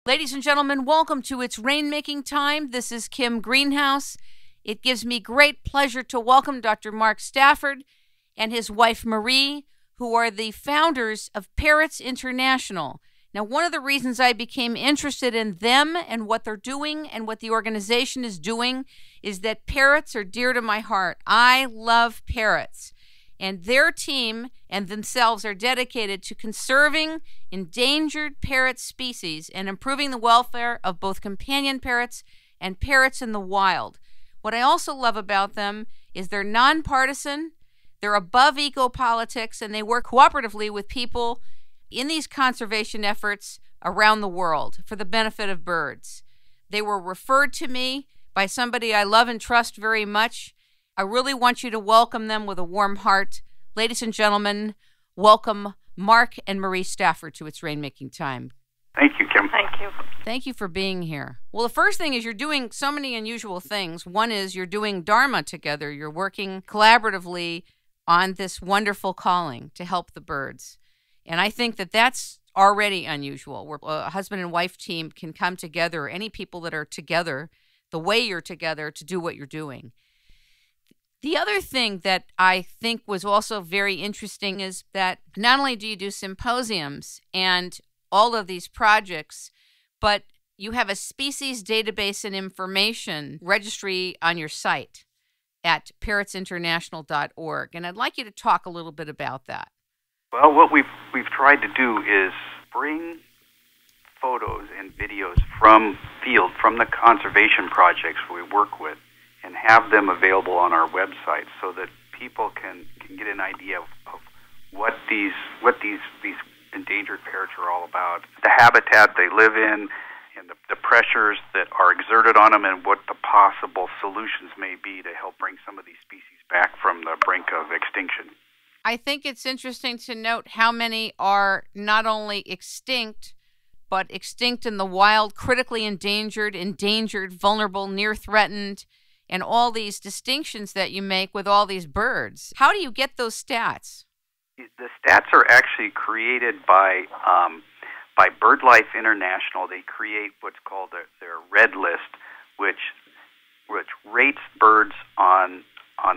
Ladies and gentlemen, welcome to It's Rainmaking Time. This is Kim Greenhouse. It gives me great pleasure to welcome Dr. Mark Stafford and his wife Marie, who are the founders of Parrots International. Now, one of the reasons I became interested in them and what they're doing and what the organization is doing is that parrots are dear to my heart. I love parrots. And their team and themselves are dedicated to conserving endangered parrot species and improving the welfare of both companion parrots and parrots in the wild. What I also love about them is they're nonpartisan, they're above eco-politics, and they work cooperatively with people in these conservation efforts around the world for the benefit of birds. They were referred to me by somebody I love and trust very much. I really want you to welcome them with a warm heart. Ladies and gentlemen, welcome Mark and Marie Stafford to It's Rainmaking Time. Thank you, Kim. Thank you. Thank you for being here. Well, the first thing is you're doing so many unusual things. One is you're doing Dharma together. You're working collaboratively on this wonderful calling to help the birds. And I think that that's already unusual, where a husband and wife team can come together, or any people that are together, the way you're together, to do what you're doing. The other thing that I think was also very interesting is that not only do you do symposiums and all of these projects, but you have a species database and information registry on your site at parrotsinternational.org. And I'd like you to talk a little bit about that. Well, what we've tried to do is bring photos and videos from field, from the conservation projects we work with, and have them available on our website so that people can get an idea of what these endangered parrots are all about, the habitat they live in, and the pressures that are exerted on them, and what the possible solutions may be to help bring some of these species back from the brink of extinction. I think it's interesting to note how many are not only extinct, but extinct in the wild, critically endangered, vulnerable, near threatened, and all these distinctions that you make with all these birds. How do you get those stats? The stats are actually created by BirdLife International. They create what's called their red list, which rates birds on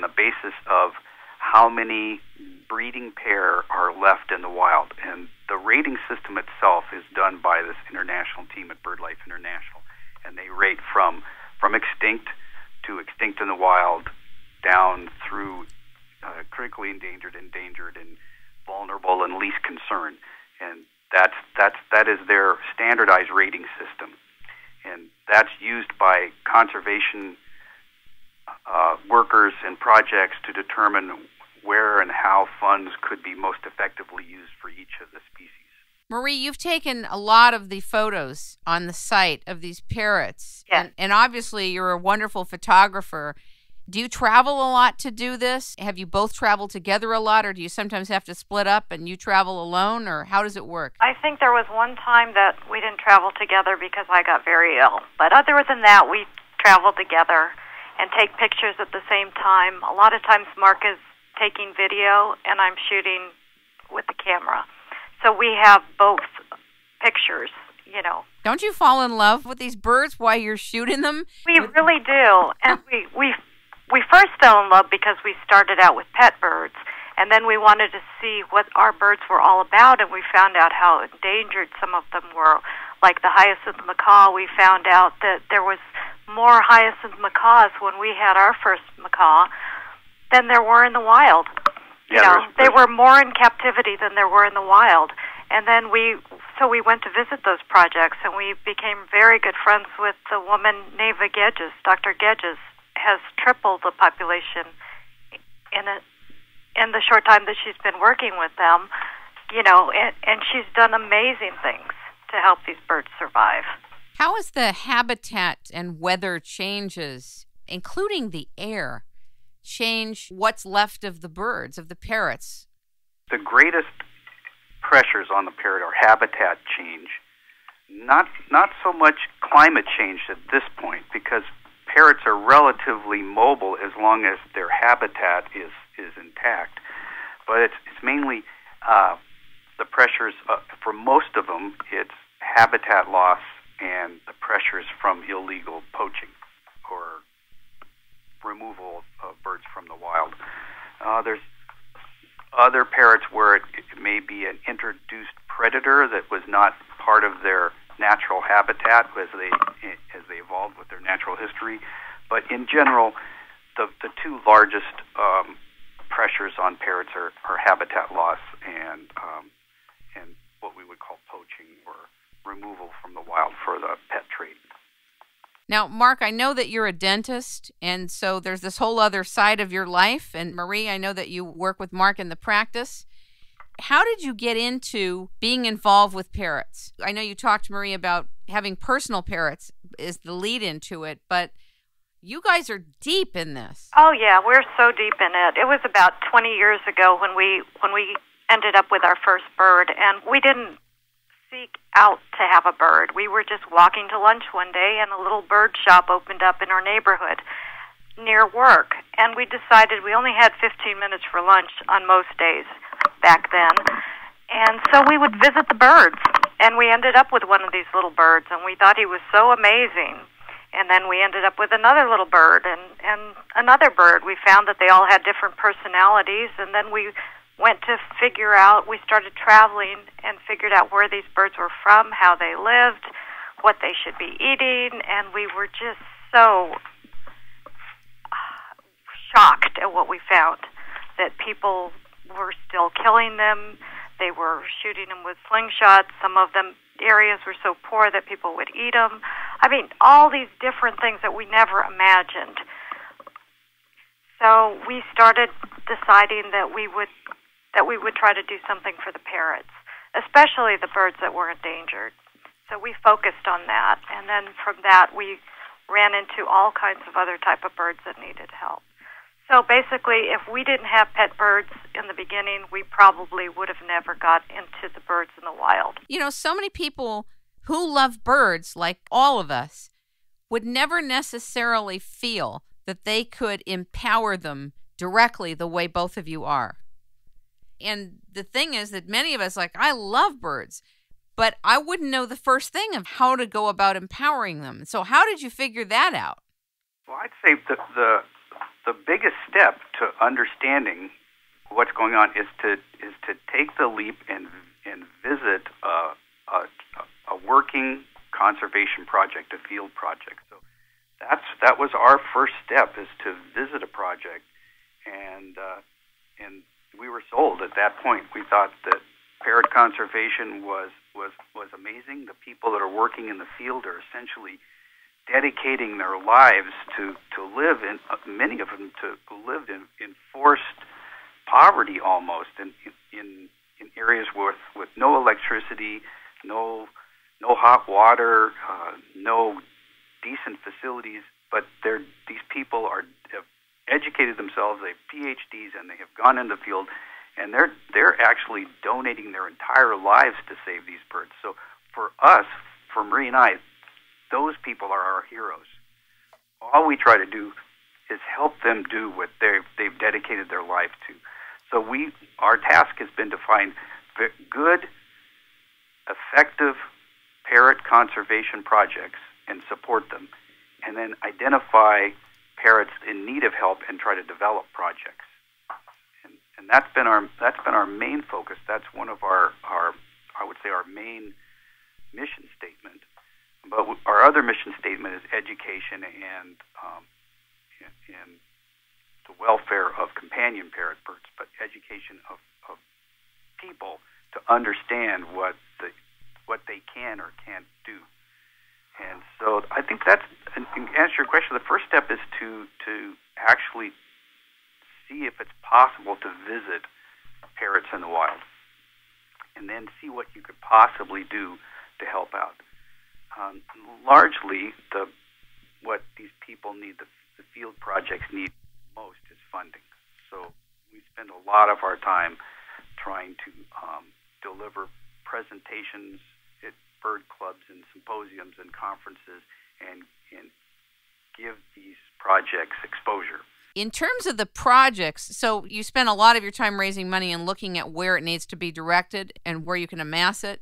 the basis of how many breeding pair are left in the wild. And the rating system itself is done by this international team at BirdLife International. And they rate from extinct to extinct in the wild down through critically endangered, and vulnerable, and least concern. And that is their standardized rating system. And that's used by conservation workers and projects to determine where and how funds could be most effectively used for each of the species. Marie, you've taken a lot of the photos on the site of these parrots. Yes. And obviously you're a wonderful photographer. Do you travel a lot to do this? Have you both traveled together a lot, or do you sometimes have to split up and you travel alone, or how does it work? I think there was one time that we didn't travel together because I got very ill. But other than that, we travel together and take pictures at the same time. A lot of times Mark is taking video and I'm shooting with the camera. So we have both pictures, you know. Don't you fall in love with these birds while you're shooting them? We really do. And we first fell in love because we started out with pet birds, and then we wanted to see what our birds were all about, and we found out how endangered some of them were. Like the hyacinth macaw, we found out that there was more hyacinth macaws when we had our first macaw than there were in the wild. They were more in captivity than there were in the wild. And then we went to visit those projects, and we became very good friends with the woman, Neva Gedges. Dr. Gedges has tripled the population in the short time that she's been working with them, and she's done amazing things to help these birds survive. How is the habitat and weather changes, including the air, change what's left of the birds, of the parrots? The greatest pressures on the parrot are habitat change, not so much climate change at this point, because parrots are relatively mobile as long as their habitat is intact. But it's mainly the pressures for most of them. It's habitat loss and the pressures from illegal poaching or removal of birds from the wild. There's other parrots where it may be an introduced predator that was not part of their natural habitat as they evolved with their natural history. But in general, the two largest pressures on parrots are habitat loss and what we would call poaching or removal from the wild for the pet trade. Now, Mark, I know that you're a dentist, and so there's this whole other side of your life. And Marie, I know that you work with Mark in the practice. How did you get into being involved with parrots? I know you talked to Marie about having personal parrots is the lead into it, but you guys are deep in this. Oh yeah, we're so deep in it. It was about 20 years ago when we ended up with our first bird, and we didn't seek out to have a bird. We were just walking to lunch one day, and a little bird shop opened up in our neighborhood near work, and we decided we only had 15 minutes for lunch on most days back then, and so we would visit the birds, and we ended up with one of these little birds, and we thought he was so amazing. And then we ended up with another little bird and another bird. We found that they all had different personalities, and then we went to figure out, we started traveling and figured out where these birds were from, how they lived, what they should be eating, and we were just so shocked at what we found, that people were still killing them. They were shooting them with slingshots. Some of them areas were so poor that people would eat them. I mean, all these different things that we never imagined. So we started deciding that we would try to do something for the parrots, especially the birds that were endangered. So we focused on that, and then from that we ran into all kinds of other type of birds that needed help. So basically, if we didn't have pet birds in the beginning, we probably would have never got into the birds in the wild. You know, so many people who love birds, like all of us, would never necessarily feel that they could empower them directly the way both of you are. And the thing is that many of us, like, I love birds, but I wouldn't know the first thing of how to go about empowering them. So how did you figure that out? Well, I'd say the biggest step to understanding what's going on is to take the leap and visit a working conservation project, a field project. So that was our first step, is to visit a project, and we were sold at that point. We thought that parrot conservation was amazing. The people that are working in the field are essentially dedicating their lives to live in, many of them to live in forced poverty almost, in areas with no electricity, no hot water, no decent facilities. But these people have educated themselves, they have PhDs, and they have gone in the field, and they're actually donating their entire lives to save these birds. So for us, for Marie and I, those people are our heroes. All we try to do is help them do what they've dedicated their life to. So our task has been to find good, effective parrot conservation projects and support them, and then identify parrots in need of help and try to develop projects. And that's been our main focus. That's one of our I would say our main mission statement. But our other mission statement is education and the welfare of companion parrot birds, but education of people to understand what they can or can't do. And so I think that's, and to answer your question, the first step is to actually see if it's possible to visit parrots in the wild, and then see what you could possibly do to help out. Largely, what these people need, the field projects need most, is funding. So we spend a lot of our time trying to deliver presentations at bird clubs and symposiums and conferences and give these projects exposure. In terms of the projects, so you spend a lot of your time raising money and looking at where it needs to be directed and where you can amass it.